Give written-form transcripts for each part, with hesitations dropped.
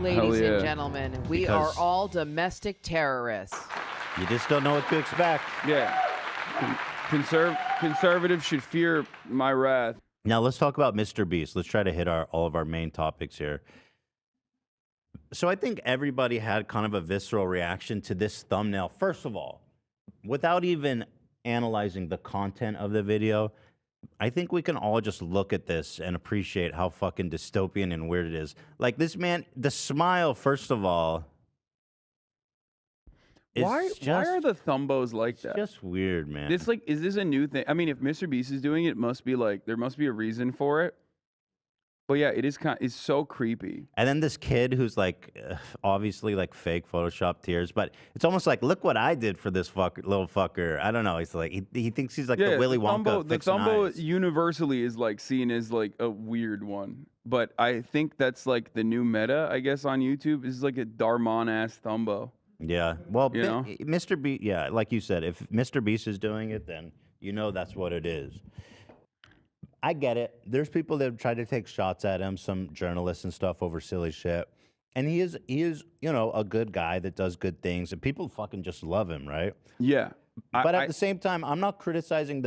Ladies and gentlemen, we are all domestic terrorists. You just don't know what to expect. Yeah. Conservatives should fear my wrath. Now let's talk about MrBeast. Let's try to hit all of our main topics here. So I think everybody had kind of a visceral reaction to this thumbnail. First of all, without even analyzing the content of the video, I think we can all just look at this and appreciate how fucking dystopian and weird it is. Like this man, the smile, first of all. Why are the thumbos like that? It's just weird, man. It's like, is this a new thing? I mean, if MrBeast is doing it, it must be like, there must be a reason for it. But yeah, it is it's so creepy. And then this kid who's like, obviously like fake Photoshop tears, but it's almost like, look what I did for this little fucker. I don't know. He's like, he thinks he's like the Willy Wonka. The thumbo universally is like seen as like a weird one. But I think that's like the new meta, I guess, on YouTube. This is like a Darman ass thumbo. Yeah. Well, you know? MrBeast, yeah, like you said, if MrBeast is doing it, then you know that's what it is. I get it. There's people that have tried to take shots at him, some journalists and stuff over silly shit. And he is, you know, a good guy that does good things, and people fucking just love him, right? Yeah. But at the same time, I'm not criticizing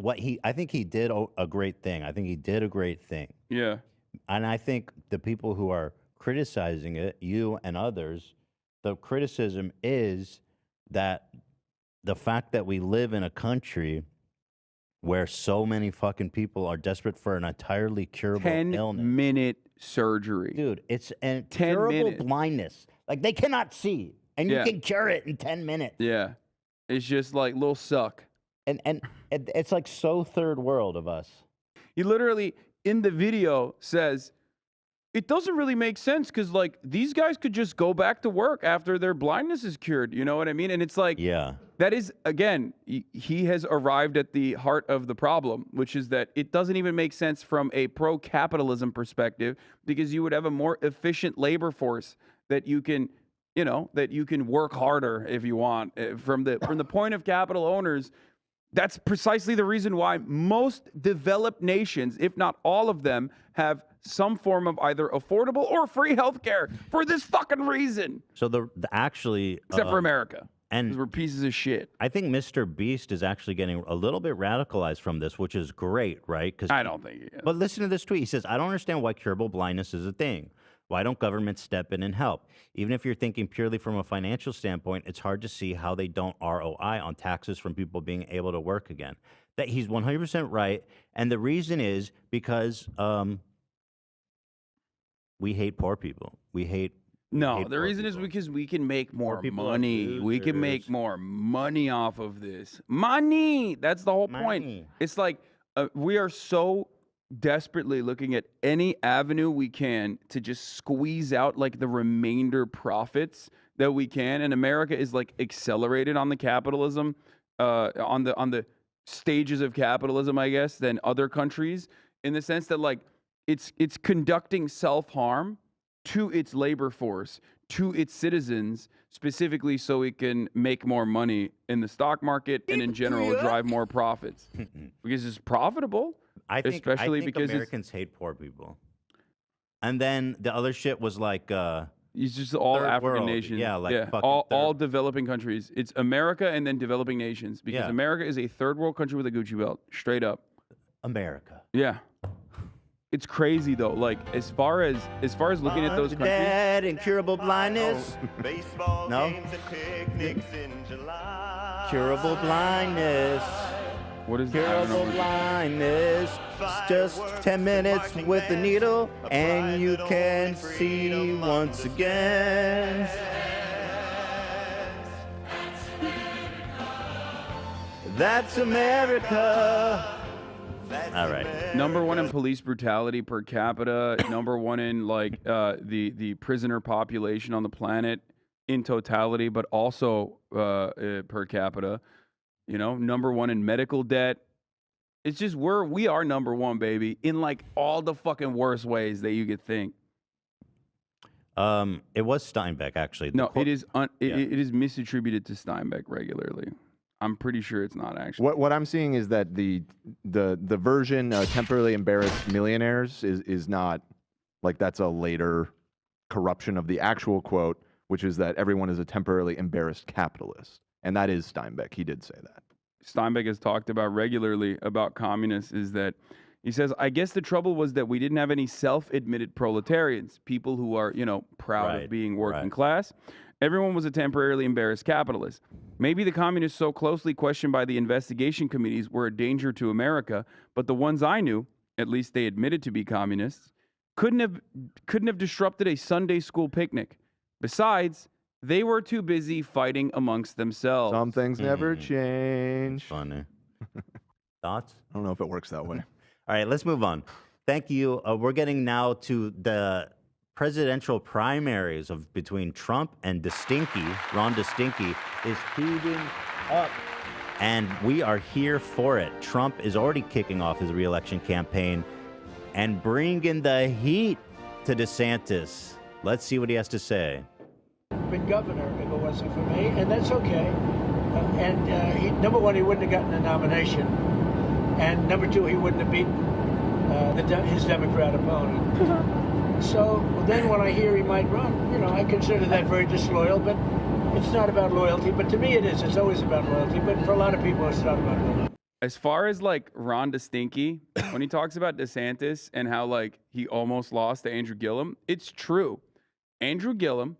I think he did a great thing. I think he did a great thing. Yeah. And I think the people who are criticizing it, you and others, the criticism is that the fact that we live in a country where so many fucking people are desperate for an entirely curable illness. 10-minute surgery. Dude, it's an curable blindness. Like, they cannot see, and you can cure it in 10 minutes. Yeah. It's just like, little suck. And it's like so third world of us. He literally, in the video, says, it doesn't really make sense because, like, these guys could just go back to work after their blindness is cured. You know what I mean? And it's like, yeah, that is, again, he has arrived at the heart of the problem, which is that it doesn't even make sense from a pro-capitalism perspective, because you would have a more efficient labor force that you can, you know, that you can work harder if you want. From the point of capital owners, that's precisely the reason why most developed nations, if not all of them, have some form of either affordable or free healthcare for this fucking reason. So actually, except for America, and because we're pieces of shit. I think MrBeast is actually getting a little bit radicalized from this, which is great, right? Because I don't think he is. But listen to this tweet. He says, "I don't understand why curable blindness is a thing. Why don't governments step in and help? Even if you're thinking purely from a financial standpoint, it's hard to see how they don't ROI on taxes from people being able to work again." That he's 100% right, and the reason is because we hate poor people. The reason is because we can make more money. We can make more money off of this. Money! That's the whole point. It's like we are so desperately looking at any avenue we can to just squeeze out like the remainder profits that we can. And America is like accelerated on the capitalism, on the stages of capitalism, I guess, than other countries, in the sense that like it's conducting self-harm to its labor force, to its citizens, specifically so it can make more money in the stock market and in general drive more profits. Because it's profitable. I think because Americans hate poor people. And then the other shit was like it's just all African nations. Yeah, like all developing countries. It's America and then developing nations, because America is a third world country with a Gucci belt, straight up. America. Yeah. It's crazy though. Like as far as looking at those countries, dead incurable blindness. Baseball No. games and picnics in July. Curable blindness. What is curable blindness? It's just 10 minutes with the needle, and you can see once again. That's America. All right. #1 in police brutality per capita. #1 in like the prisoner population on the planet in totality, but also per capita. You know, #1 in medical debt. It's just we are #1, baby, in like all the fucking worst ways that you could think. It was Steinbeck actually. No, it is it is misattributed to Steinbeck regularly. I'm pretty sure it's not actually. What I'm seeing is that the version temporarily embarrassed millionaires is not like, that's a later corruption of the actual quote, which is that everyone is a temporarily embarrassed capitalist. And that is Steinbeck. He did say that. Steinbeck has talked about regularly about communists is that he says, I guess the trouble was that we didn't have any self-admitted proletarians, people who are, proud of being working class. Everyone was a temporarily embarrassed capitalist. Maybe the communists so closely questioned by the investigation committees were a danger to America, but the ones I knew, at least they admitted to be communists, couldn't have disrupted a Sunday school picnic. Besides, they were too busy fighting amongst themselves. Some things never change. Funny. Thoughts? I don't know if it works that way. All right, let's move on. Thank you. We're getting now to the presidential primaries between Trump and DeStinky. Ron DeStinky is heating up, and we are here for it. Trump is already kicking off his re-election campaign and bringing the heat to DeSantis. Let's see what he has to say. Been governor if it wasn't for me, and that's okay. Number one, he wouldn't have gotten the nomination, and number two, he wouldn't have beaten his Democrat opponent. So then when I hear he might run, I consider that very disloyal, but it's not about loyalty. But to me it is. It's always about loyalty, but for a lot of people it's not about loyalty. As far as like Ron DeStinky, when he talks about DeSantis and how like he almost lost to Andrew Gillum, it's true. Andrew Gillum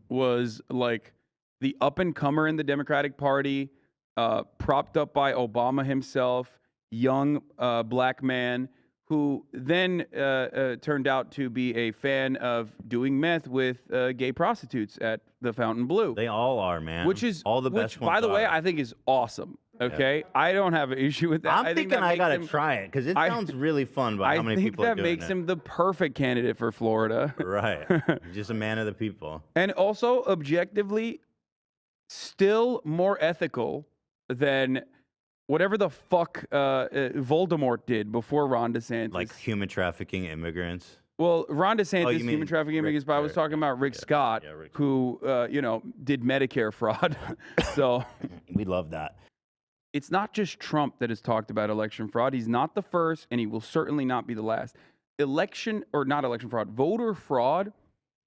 was like the up-and-comer in the Democratic Party, propped up by Obama himself, young black man who then turned out to be a fan of doing meth with gay prostitutes at the Fontainebleau. They all are, man. Which is all the best ones. By the way, I think is awesome. Okay, yeah. I don't have an issue with that. I'm thinking I gotta try it because it sounds really fun. By how many people are doing it. I think that makes him the perfect candidate for Florida. Right, just a man of the people, and also objectively, still more ethical than whatever the fuck Voldemort did before Ron DeSantis. Like human trafficking immigrants. Well, Ron DeSantis, human trafficking immigrants, but I was talking about Rick Scott, who, did Medicare fraud. So we love that. It's not just Trump that has talked about election fraud. He's not the first, and he will certainly not be the last. Voter fraud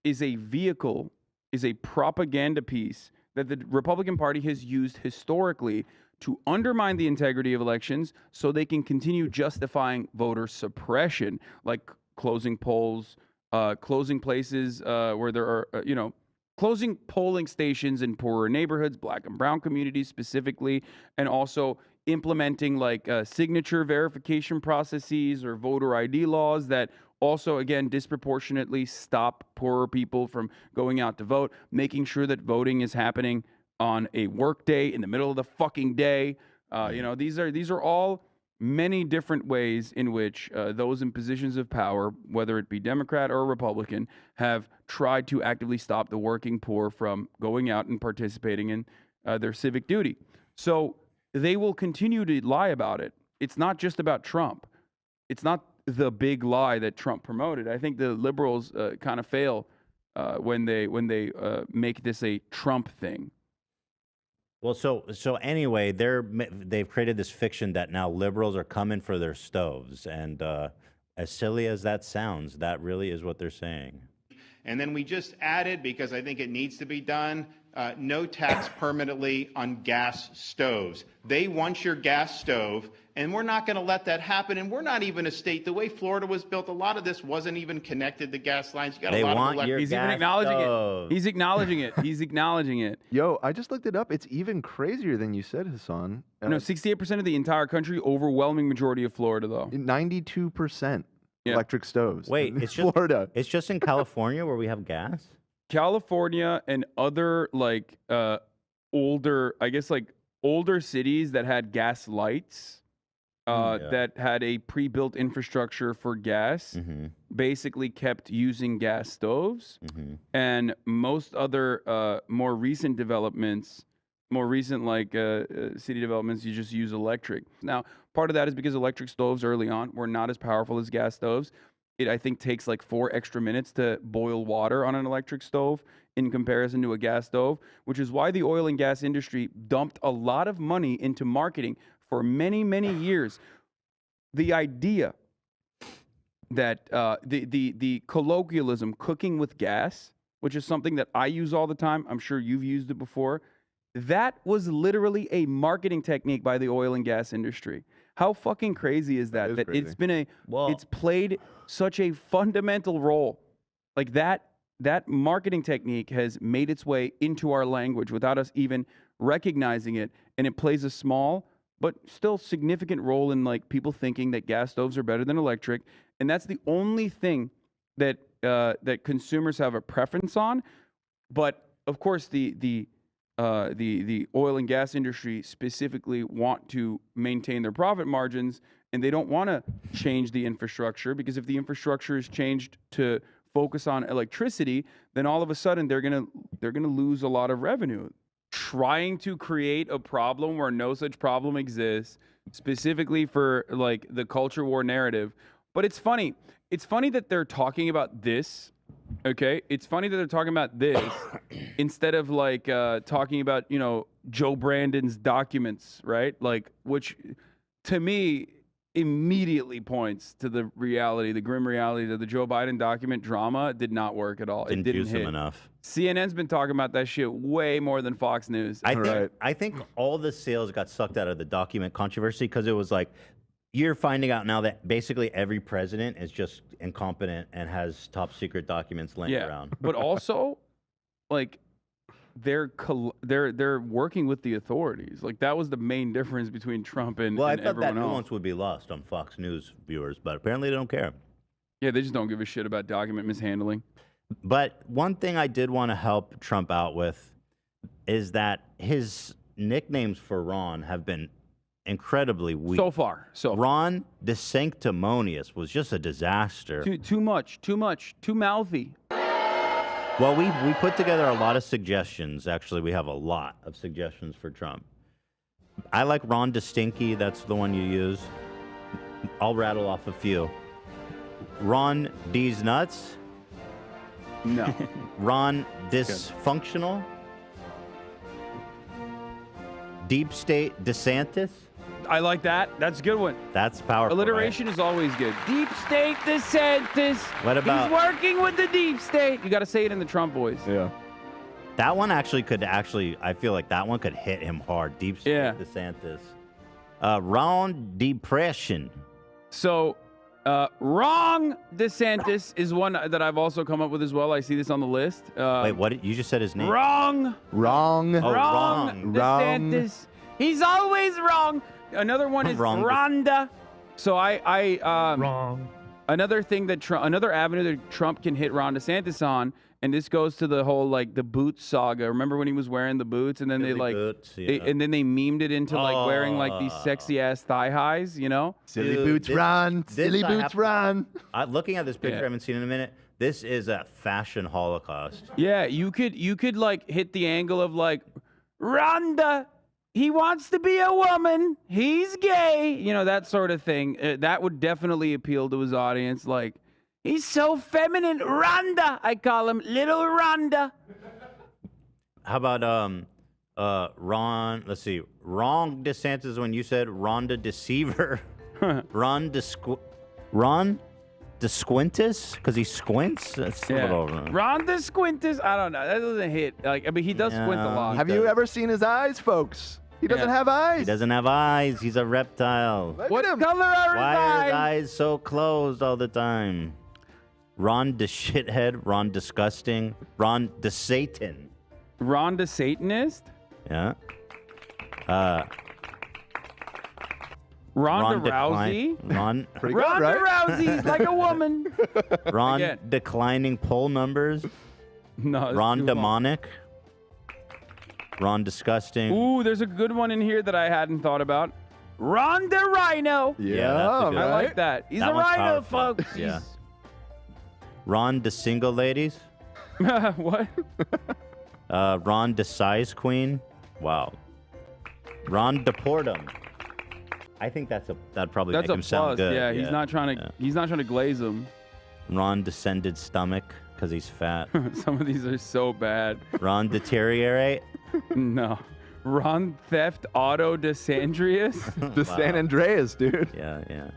is a vehicle, is a propaganda piece that the Republican Party has used historically to undermine the integrity of elections so they can continue justifying voter suppression, like closing polls, closing places where there are, closing polling stations in poorer neighborhoods, black and brown communities specifically, and also implementing like signature verification processes or voter ID laws that also, again, disproportionately stop poorer people from going out to vote, making sure that voting is happening on a work day in the middle of the fucking day. These are all many different ways in which those in positions of power, whether it be Democrat or Republican, have tried to actively stop the working poor from going out and participating in their civic duty. So they will continue to lie about it. It's not just about Trump. It's not the big lie that Trump promoted. I think the liberals kind of fail when they make this a Trump thing. Well, so anyway, they've created this fiction that now liberals are coming for their stoves, and as silly as that sounds, that really is what they're saying. And then we just added, because I think it needs to be done, no tax permanently on gas stoves. They want your gas stove, and we're not going to let that happen. And we're not even a state. The way Florida was built, a lot of this wasn't even connected to gas lines. You got they a lot want of your He's gas even acknowledging stove. it. He's acknowledging it. He's acknowledging it. Yo, I just looked it up. It's even crazier than you said, Hassan. No, 68% of the entire country, overwhelming majority of Florida, though. 92% electric stoves. Wait, it's just Florida. It's just in California where we have gas? California and other like older cities that had gas lights, that had a pre-built infrastructure for gas, basically kept using gas stoves. And most other more recent developments, city developments, you just use electric. Now, part of that is because electric stoves early on were not as powerful as gas stoves. It, I think, takes like 4 extra minutes to boil water on an electric stove in comparison to a gas stove, which is why the oil and gas industry dumped a lot of money into marketing for many, many years. The idea that the colloquialism cooking with gas, which is something that I use all the time. I'm sure you've used it before. That was literally a marketing technique by the oil and gas industry. How fucking crazy is that? That it's been it's played such a fundamental role. Like that marketing technique has made its way into our language without us even recognizing it, and it plays a small but still significant role in like people thinking that gas stoves are better than electric, and that's the only thing that that consumers have a preference on. But of course, the oil and gas industry specifically want to maintain their profit margins, and they don't want to change the infrastructure, because if the infrastructure is changed to focus on electricity, then all of a sudden they're gonna lose a lot of revenue. Trying to create a problem where no such problem exists, specifically for like the culture war narrative. But it's funny. It's funny that they're talking about this. Okay, it's funny that they're talking about this instead of like talking about, you know, Joe Brandon's documents, right? Like, which to me immediately points to the reality, the grim reality that the Joe Biden document drama did not work at all. Didn't it didn't juice hit. him enough. CNN's been talking about that shit way more than Fox News. I think all the sales got sucked out of the document controversy because it was like, you're finding out now that basically every president is just incompetent and has top secret documents laying around. But also, like, they're working with the authorities. Like, that was the main difference between Trump and I and thought that everyone else. nuance would be lost on Fox News viewers, but apparently they don't care. Yeah, they just don't give a shit about document mishandling. But one thing I did want to help Trump out with is that his nicknames for Ron have been incredibly weak. So far. Ron DeSanctimonious was just a disaster. Too much, too mouthy. Well, we put together a lot of suggestions. Actually, we have a lot of suggestions for Trump. I like Ron DeStinky. That's the one you use. I'll rattle off a few. Ron D's nuts. No. Ron dysfunctional. Deep state DeSantis. I like that. That's a good one. That's powerful. Alliteration is always good. Deep state DeSantis. What about? He's working with the deep state. You got to say it in the Trump voice. Yeah. That one I feel like that one could hit him hard. Deep state DeSantis. Ron Depression. So, wrong DeSantis is one that I've also come up with as well. I see this on the list. Wait, what? You just said his name. Wrong. Oh, Wrong wrong. DeSantis. He's always wrong. Another one is Wrong. Rhonda. So Wrong. another thing that another avenue that Trump can hit Ron DeSantis on, and this goes to the whole like the boots saga. Remember when he was wearing the boots, and then Silly they like, boots, yeah. and then they memed it into like wearing like these sexy ass thigh highs, you know? Silly Dude, boots run. Silly I boots have- run. Looking at this picture, Yeah. I haven't seen in a minute. This is a fashion holocaust. Yeah, you could like hit the angle of like Rhonda. He wants to be a woman. He's gay. You know, that sort of thing. That would definitely appeal to his audience. Like, he's so feminine. Rhonda. I call him Little Rhonda. How about Ron? Let's see. Wrong DeSantis when you said Rhonda Deceiver. Ron DeSquintus because he squints. That's a little. Ron DeSquintus. I don't know. That doesn't hit. Like, I mean, he does squint a lot. Have you ever seen his eyes, folks? He doesn't have eyes. He doesn't have eyes. He's a reptile. Look What at him. color are his Why are his eyes? eyes so closed all the time? Ron DeShithead. Ron Disgusting. Ron DeSatan. Ron the Satanist? Yeah. Ronda Decline- Rousey? Ron. Pretty good, Ronda right? Rousey's like a woman. Ron Again. declining poll numbers. No, it's Ron too long. demonic. Ron disgusting. Ooh, there's a good one in here that I hadn't thought about. Ron the Rhino. Yeah, that's a good I one. like that. He's That a one's rhino, powerful. folks. Yeah. Ron the single ladies. What? Ron the size queen. Wow. Ron deport him. I think that'd probably That's make a him sound plus. good. Yeah, he's not trying to. Yeah. He's not trying to glaze him. Ron descended stomach because he's fat. Some of these are so bad. Ron deteriorate. No. Ron Theft Auto DeSandrius. The San Andreas, dude. Yeah.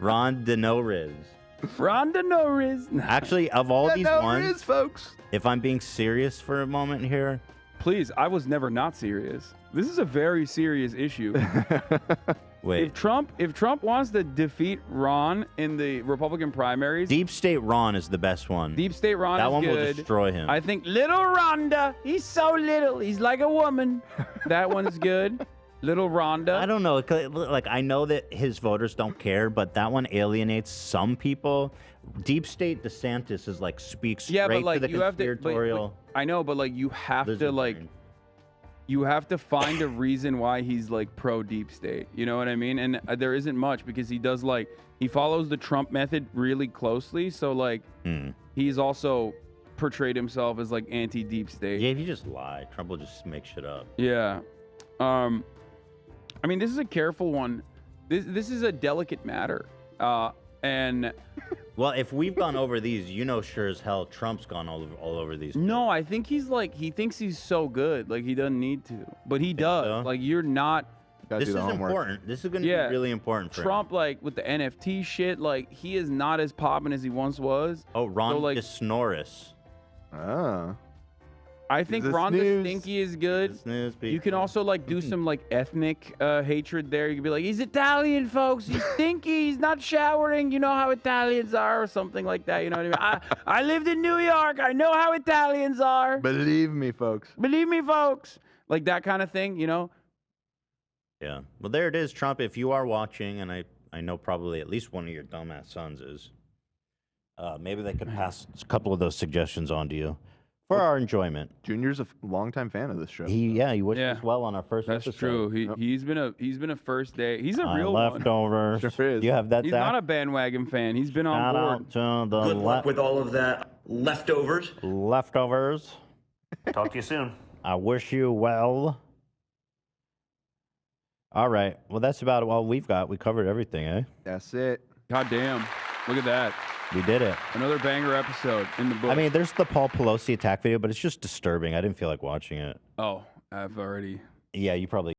Ron de no riz. Rhonda Norris. Actually, of all these ones, folks. if I'm being serious for a moment here, Please, I was never not serious. This is a very serious issue. wait. If Trump wants to defeat Ron in the Republican primaries, Deep State Ron is the best one. Deep State Ron that is one good. will destroy him. I think Little Rhonda, he's so little, he's like a woman. That one's good. Little Rhonda. I don't know. Like, I know that his voters don't care, but that one alienates some people. Deep State DeSantis is like speaks straight but like to the you have to. conspiratorial. I know, but like you have to like. brain. You have to find a reason why he's like pro deep state. You know what I mean? And there isn't much because he does like he follows the Trump method really closely. So like he's also portrayed himself as like anti deep state. Yeah, if you just lie, Trump will just make shit up. Yeah. I mean, this is a careful one. This is a delicate matter. And well, if we've gone over these, you know, sure as hell, Trump's gone all over these. No, I think he's like he thinks he's so good, like he doesn't need to, but he does. So? Like you're not. This is important. This is going to be really important for Trump, him. like with the NFT shit, like he is not as popping as he once was. Oh, Ron DeSnorris. Ah. I think Ron DeStinky is good. You can also like do some like ethnic hatred there. You can be like, he's Italian, folks. He's stinky. He's not showering. You know how Italians are, or something like that. You know what I mean? I lived in New York. I know how Italians are. Believe me, folks. Believe me, folks. Like that kind of thing, you know? Yeah. Well, there it is, Trump. If you are watching, and I know probably at least one of your dumbass sons is, maybe they could pass a couple of those suggestions on to you. For our enjoyment. Junior's a longtime fan of this show. He wished us well on our first That's episode. true. He's been a first day. He's a real leftovers. one. Sure is. You have that. He's Zach? not a bandwagon fan. He's been on board. Out to the Good luck with all of that leftovers. Leftovers. Talk to you soon. I wish you well. All right. Well, that's about all we've got. We covered everything, eh? That's it. God damn. Look at that. We did it. Another banger episode in the book. I mean, there's the Paul Pelosi attack video, but it's just disturbing. I didn't feel like watching it. Oh, I've already. Yeah, you probably